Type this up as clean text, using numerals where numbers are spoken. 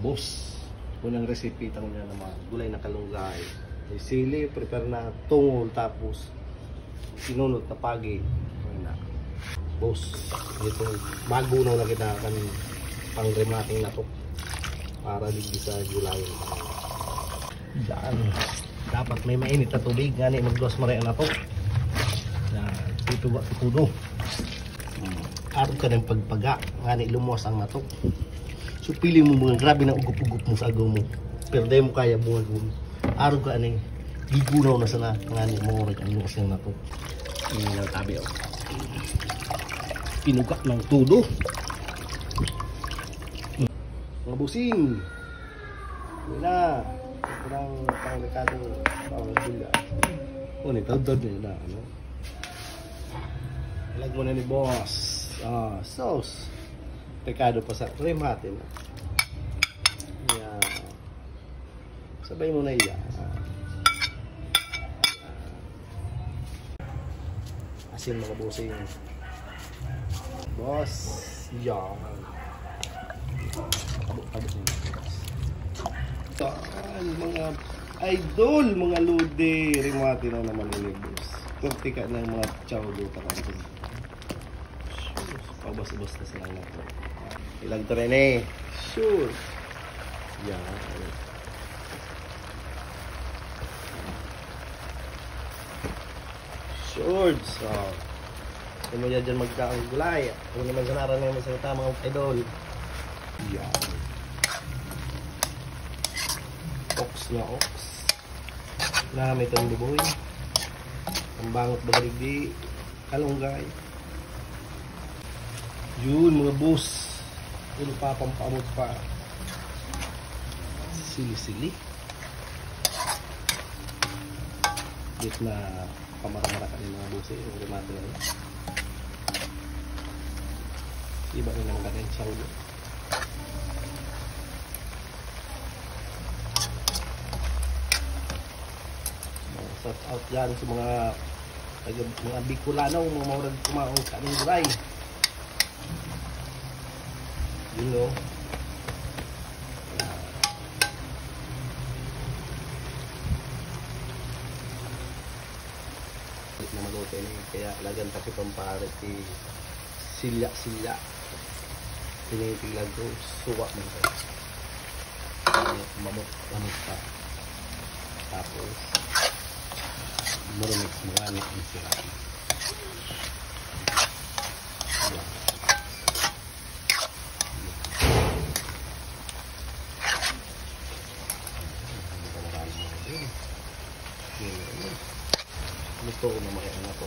boss. Unang recipe itang niya na mga gulay na kalunggay. May sili, prepare na tungol, tapos sinunod na pagi. Na. Boss, ito magunaw na kita kan pang remating na to para digdi sa gulay. Yan. Dapat may mainit na tubig nga ni mag-dos maria na to. Yan. Ito ba ito araw ka ng pagpaga nga ni lumos ang nato. So pili mo mga grabe na ugup-ugup mo sa agaw mo. Pero dahil mo kaya bunga mo. Araw ka ani gigunaw na sana nga ni mo rin ang lumos ng nato. Ini lang tabi o. Pinuga ng tudo. Mga busing. Wala. Kurang pangrekado pangregula. O ni tawdod nila ano. Ilag mo na ni boss. Sauce. Pekado pa sa remate na. Yan. Sabay mo na iya. Asin mga busing. Boss. Yan. Kabuk-kabuk nyo. Yan, mga idol, mga lude. Remate na naman ulit boss. Kurtika na yung mga chow dito ka. Pabas-bas na sila natin. Ilang to rin eh. Sure. Yan. Sure. So, kung mo dyan magkakang gulay. Kung naman sanaran naman sa tamang idol. Yan. Ox na ox. Namin itong luboy. Ang bangot balik di kalunggay. Yun mga boss. Yun pa pampamot pa. Sili-sili. Dito na pamara-mara ka ng mga boss eh. Yung remate na yun. Iba rin naman ka rin sa ulo. Shout out yan sa mga Bicolano, mga maurag kumaong sa aming gulay. You know. Na maluto ini kaya lagan tapi pampare si silya tinitiglag ko suwa man ko mamot pa tapos marunong mga anak ng sila. Luto na mga anak ko.